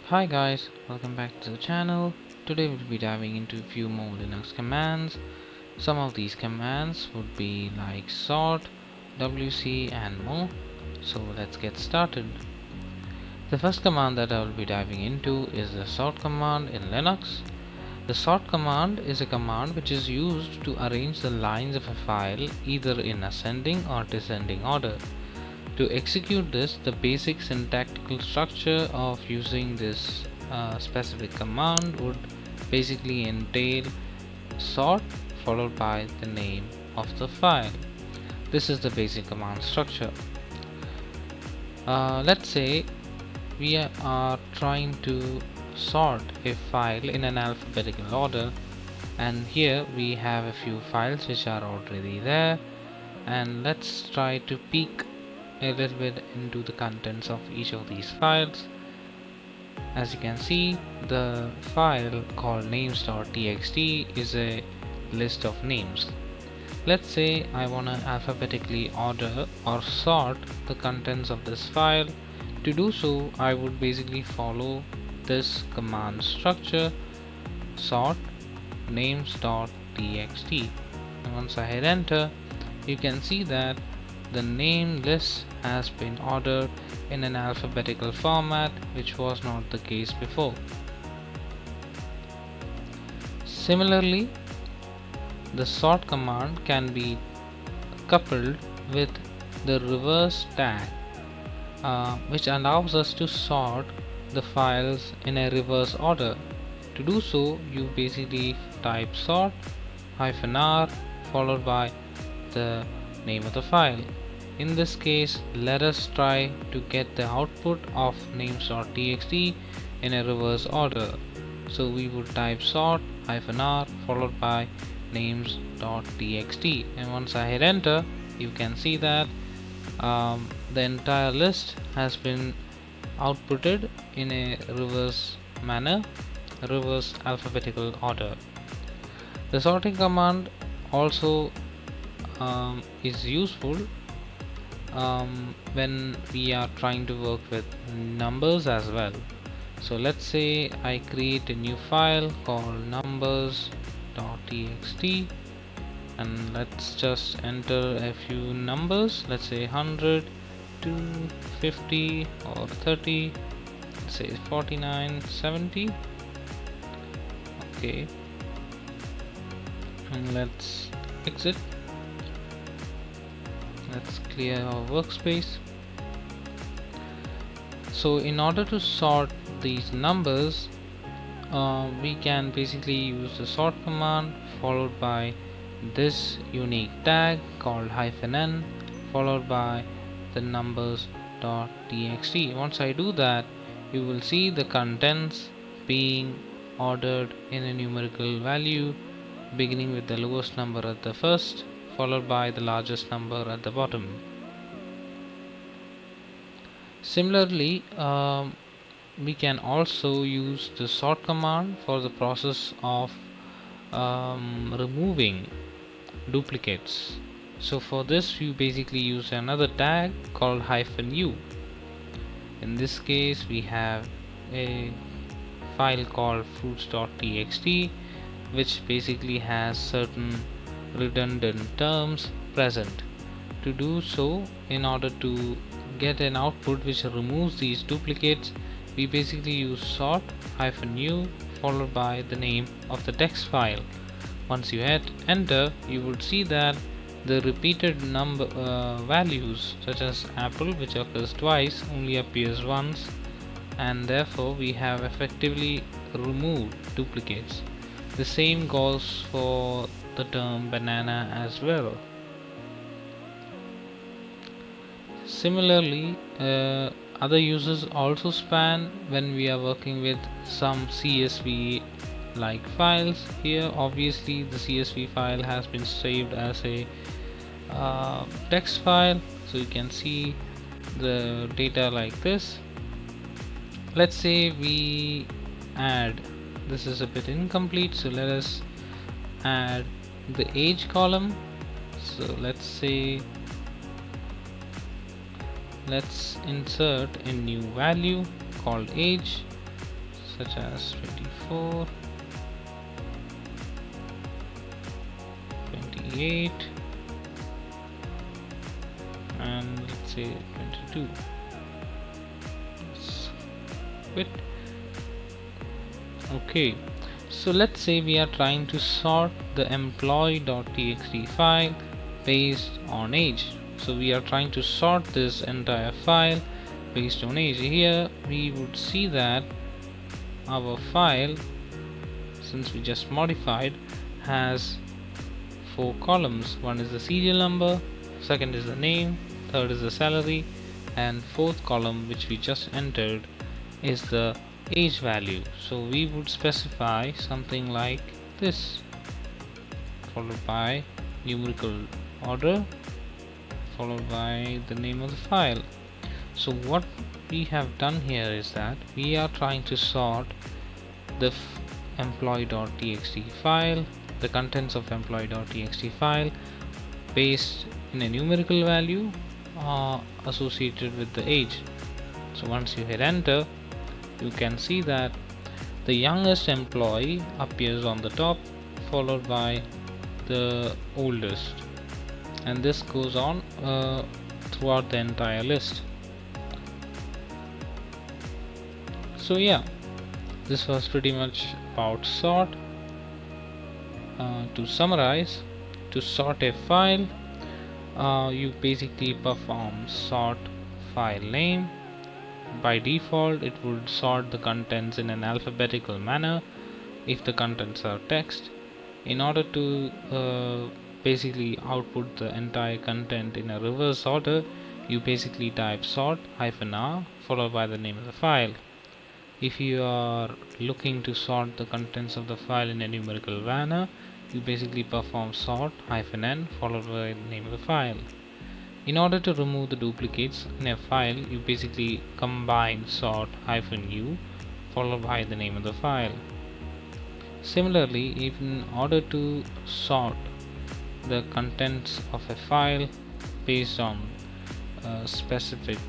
Hi guys, welcome back to the channel. Today we'll be diving into a few more Linux commands. Some of these commands would be like sort, wc and more. So let's get started. The first command that I will be diving into is the sort command in Linux. The sort command is a command which is used to arrange the lines of a file either in ascending or descending order. To execute this, the basic syntactical structure of using this specific command would basically entail sort followed by the name of the file. This is the basic command structure. Let's say we are trying to sort a file in an alphabetical order, and here we have a few files which are already there, and let's try to peek a little bit into the contents of each of these files. As you can see, the file called names.txt is a list of names. Let's say I want to alphabetically order or sort the contents of this file. To do so, I would basically follow this command structure, sort names.txt, and once I hit enter, you can see that the name list has been ordered in an alphabetical format, which was not the case before. Similarly, the sort command can be coupled with the reverse tag, which allows us to sort the files in a reverse order. To do so, you basically type sort -r followed by the name of the file. In this case, let us try to get the output of names.txt in a reverse order. So we would type sort -r followed by names.txt, and once I hit enter, you can see that the entire list has been outputted in a reverse manner, reverse alphabetical order. The sorting command also is useful when we are trying to work with numbers as well. So let's say I create a new file called numbers.txt, and let's just enter a few numbers. Let's say 100 to 50 or 30. Let's say 49, 70. Okay, and let's exit. Let's clear our workspace. So in order to sort these numbers, we can basically use the sort command followed by this unique tag called -n followed by the numbers.txt. Once I do that, you will see the contents being ordered in a numerical value, beginning with the lowest number at the first followed by the largest number at the bottom. Similarly, we can also use the sort command for the process of removing duplicates. So for this, you basically use another tag called -u. In this case, we have a file called fruits.txt, which basically has certain redundant terms present. To do so, in order to get an output which removes these duplicates, we basically use sort -u followed by the name of the text file. Once you hit enter, you would see that the repeated number values such as apple, which occurs twice, only appears once, and therefore we have effectively removed duplicates. The same goes for the term banana as well. Similarly, other uses also span when we are working with some CSV like files. Here obviously the CSV file has been saved as a text file, so you can see the data like this. Let's say we add, this is a bit incomplete, so let us add the age column. So let's say let's insert a new value called age, such as 24, 28, and let's say 22. Let's quit. Okay, so let's say we are trying to sort the employee.txt file based on age. So we are trying to sort this entire file based on age. Here we would see that our file, since we just modified, has 4 columns. One is the serial number, second is the name, third is the salary, and fourth column, which we just entered, is the age value. So we would specify something like this, followed by numerical order, followed by the name of the file. So what we have done here is that we are trying to sort the employee.txt file, the contents of employee.txt file, based in a numerical value associated with the age. So once you hit enter, you can see that the youngest employee appears on the top, followed by the oldest, and this goes on throughout the entire list. So yeah, this was pretty much about sort. To summarize, to sort a file, you basically perform sort file name. By default, it would sort the contents in an alphabetical manner if the contents are text. In order to basically output the entire content in a reverse order, you basically type sort -r followed by the name of the file. If you are looking to sort the contents of the file in a numerical manner, you basically perform sort -n followed by the name of the file. In order to remove the duplicates in a file, you basically combine sort -u followed by the name of the file. Similarly, in order to sort the contents of a file based on a specific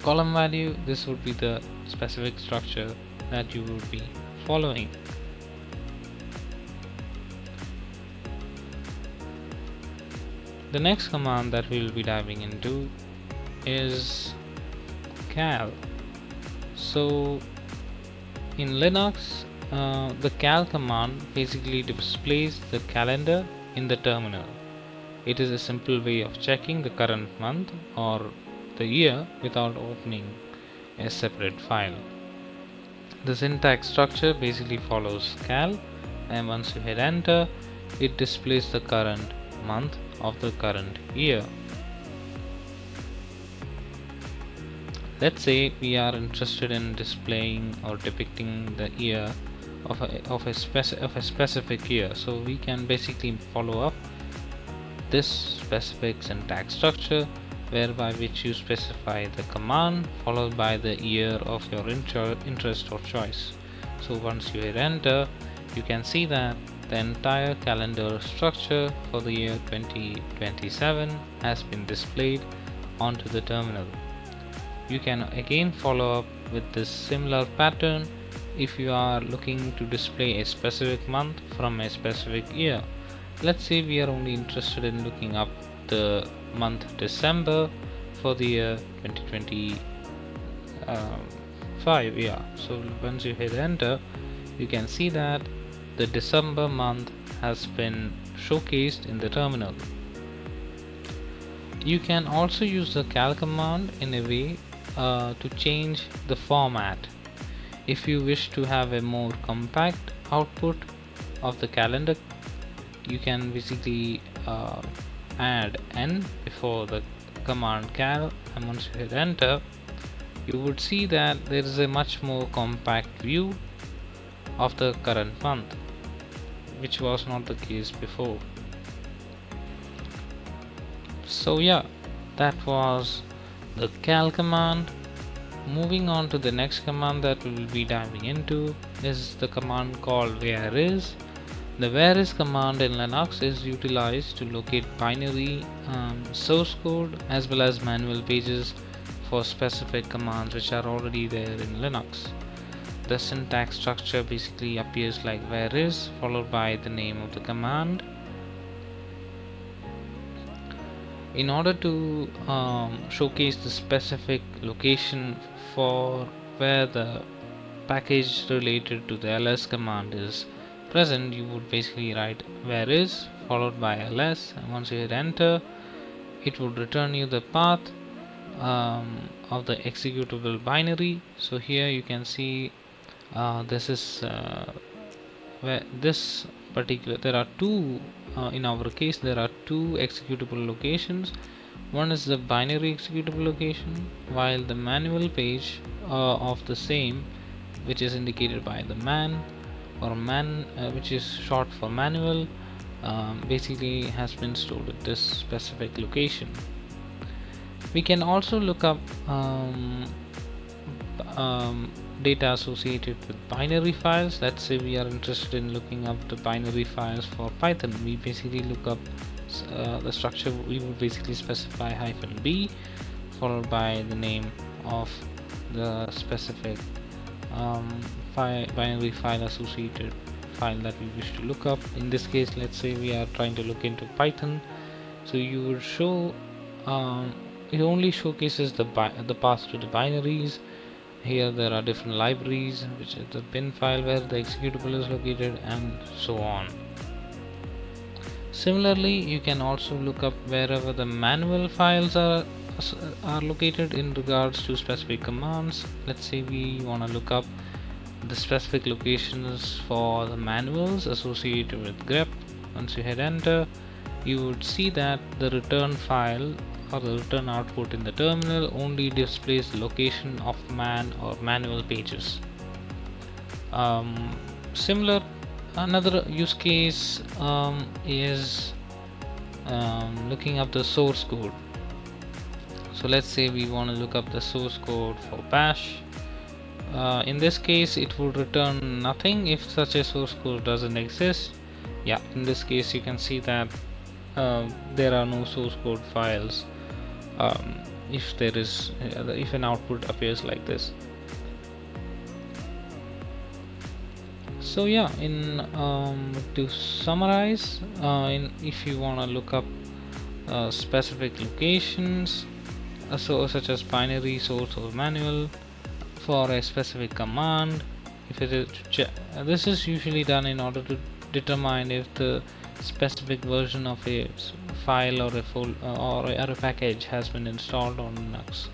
column value, this would be the specific structure that you would be following. The next command that we will be diving into is cal. So in Linux, the cal command basically displays the calendar in the terminal. It is a simple way of checking the current month or the year without opening a separate file. The syntax structure basically follows cal, and once you hit enter, it displays the current month of the current year. Let's say we are interested in displaying or depicting the year of a specific year, so we can basically follow up this specific syntax structure, whereby which you specify the command followed by the year of your interest or choice. So once you hit enter, you can see that the entire calendar structure for the year 2027 has been displayed onto the terminal. You can again follow up with this similar pattern if you are looking to display a specific month from a specific year. Let's say we are only interested in looking up the month December for the year 2025. Yeah, so once you hit enter, you can see that the December month has been showcased in the terminal. You can also use the cal command in a way to change the format. If you wish to have a more compact output of the calendar, you can basically add n before the command cal, and once you hit enter, you would see that there is a much more compact view of the current month, which was not the case before. So yeah, that was the cal command. Moving on to the next command that we will be diving into is the command called whereis. The whereis command in Linux is utilized to locate binary source code as well as manual pages for specific commands which are already there in Linux. The syntax structure basically appears like whereis followed by the name of the command. In order to showcase the specific location for where the package related to the ls command is present, you would basically write whereis followed by ls, and once you hit enter, it would return you the path of the executable binary. So here you can see this is where this particular, there are two in our case there are two executable locations. One is the binary executable location, while the manual page of the same, which is indicated by the man or man, which is short for manual, basically has been stored at this specific location. We can also look up data associated with binary files. Let's say we are interested in looking up the binary files for Python. We basically look up the structure. We would basically specify -b followed by the name of the specific binary file associated file that we wish to look up. In this case, let's say we are trying to look into Python, so you would show it only showcases the path to the binaries. Here there are different libraries, which is the bin file where the executable is located, and so on. Similarly, you can also look up wherever the manual files are located in regards to specific commands. Let's say we want to look up the specific locations for the manuals associated with grep. Once you hit enter, you would see that the return file or the return output in the terminal only displays the location of man or manual pages. Similar, another use case is looking up the source code. So let's say we want to look up the source code for bash. In this case, it would return nothing if such a source code doesn't exist. Yeah, in this case you can see that there are no source code files if there is if an output appears like this. So yeah, in to summarize, if you want to look up specific locations, such as binary, source, or manual for a specific command, if it is this is usually done in order to determine if the specific version of a file or a package has been installed on Linux.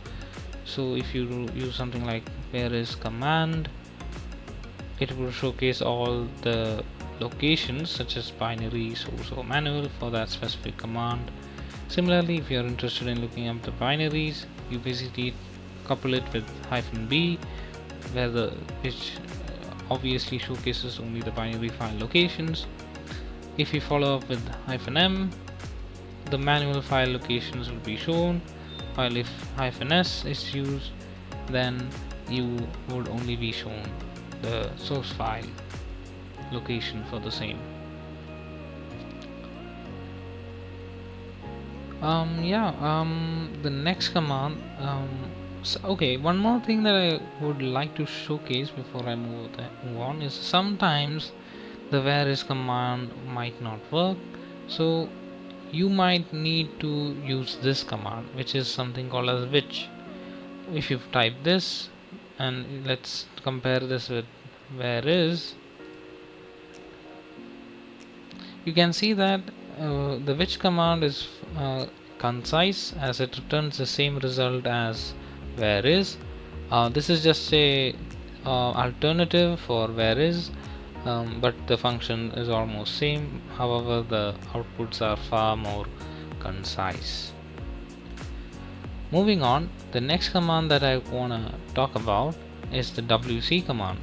So if you use something like whereis command, it will showcase all the locations such as binary, source, or manual for that specific command. Similarly, if you are interested in looking up the binaries, you basically couple it with -b, which obviously showcases only the binary file locations. If you follow up with -m, the manual file locations will be shown, while if -s is used, then you would only be shown the source file location for the same. The next command, okay, one more thing that I would like to showcase before I move on is sometimes the whereis command might not work, so you might need to use this command, which is something called as which. If you type this, and let's compare this with whereis, you can see that the which command is concise, as it returns the same result as whereis. This is just a alternative for whereis, but the function is almost same. However, the outputs are far more concise. Moving on, the next command that I want to talk about is the wc command.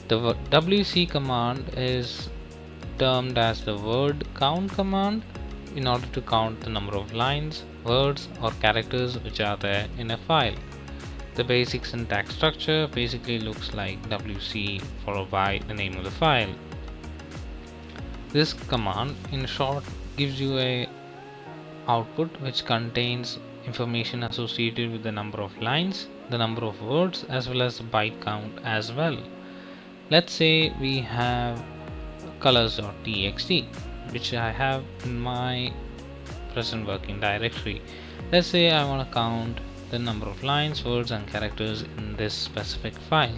The wc command is termed as the word count command in order to count the number of lines, words, or characters which are there in a file. The basic syntax structure basically looks like wc followed by the name of the file. This command, in short, gives you a output which contains information associated with the number of lines, the number of words, as well as the byte count as well. Let's say we have colors.txt, which I have in my present working directory. Let's say I want to count the number of lines, words and characters in this specific file.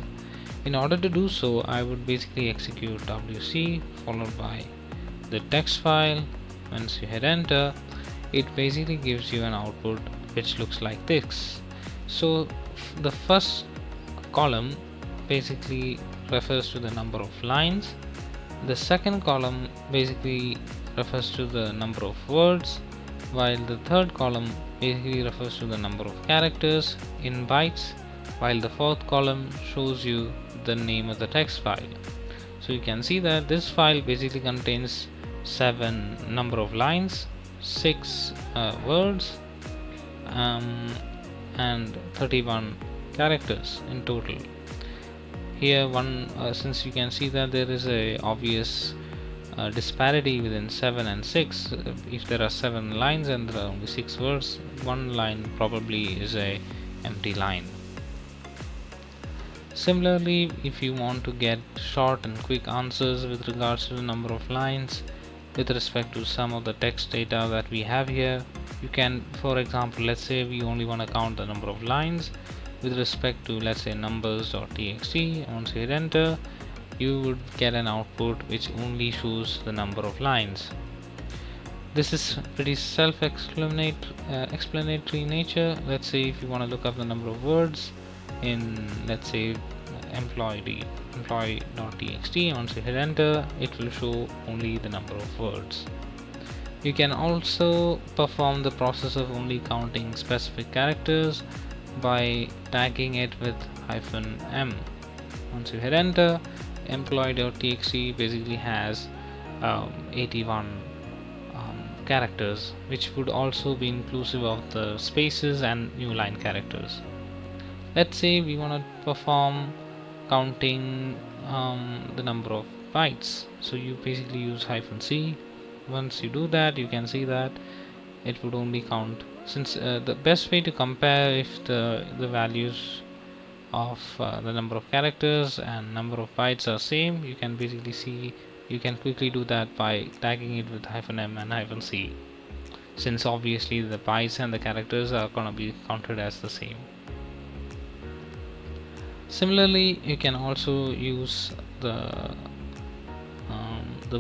In order to do so, I would basically execute wc followed by the text file. Once you hit enter, it basically gives you an output which looks like this. So the first column basically refers to the number of lines, the second column basically refers to the number of words, while the third column basically refers to the number of characters in bytes, while the fourth column shows you the name of the text file. So you can see that this file basically contains 7 number of lines, 6 words, and 31 characters in total. Here since you can see that there is a obvious disparity within 7 and 6. If there are 7 lines and there are only 6 words, one line probably is a empty line. Similarly, if you want to get short and quick answers with regards to the number of lines with respect to some of the text data that we have here, you can, for example, let's say we only want to count the number of lines with respect to, let's say, numbers.txt. Once you hit enter, you would get an output which only shows the number of lines. This is pretty self-explanatory nature. Let's say if you want to look up the number of words in, let's say, employee.txt, once you hit enter, it will show only the number of words. You can also perform the process of only counting specific characters by tagging it with -m. Once you hit enter, employee.txt basically has 81 characters, which would also be inclusive of the spaces and new line characters. Let's say we want to perform counting the number of bytes, so you basically use -c. Once you do that, you can see that it would only count, since the best way to compare if the values of the number of characters and number of bytes are same, you can basically see, you can quickly do that by tagging it with -m and -c, since obviously the bytes and the characters are going to be counted as the same. Similarly, you can also use the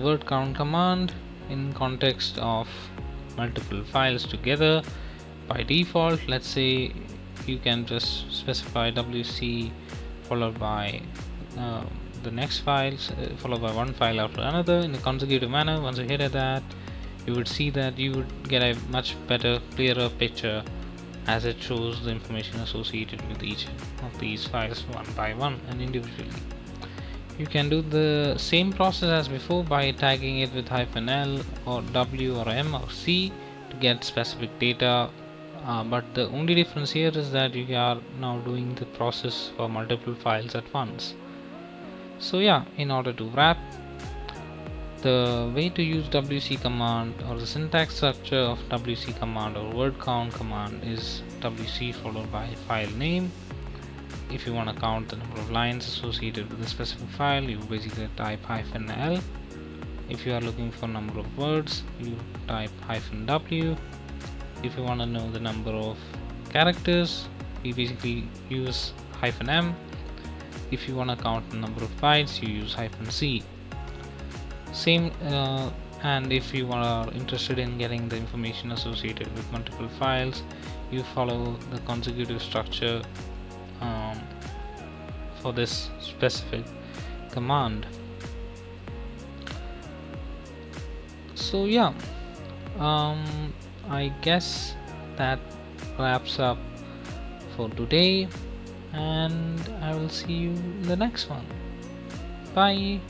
word count command in context of multiple files together. By default, let's say you can just specify wc followed by the next files, followed by one file after another in a consecutive manner. Once you hit at that, you would see that you would get a much better, clearer picture as it shows the information associated with each of these files one by one and individually. You can do the same process as before by tagging it with -l or w or m or c to get specific data, but the only difference here is that you are now doing the process for multiple files at once. So yeah, in order to wrap, the way to use wc command, or the syntax structure of wc command or word count command, is wc followed by file name. If you want to count the number of lines associated with a specific file, you basically type -l. If you are looking for number of words, you type -w. If you want to know the number of characters, you basically use -m. If you want to count the number of bytes, you use -c. Same, and if you are interested in getting the information associated with multiple files, you follow the consecutive structure for this specific command. So yeah, I guess that wraps up for today, and I will see you in the next one. Bye.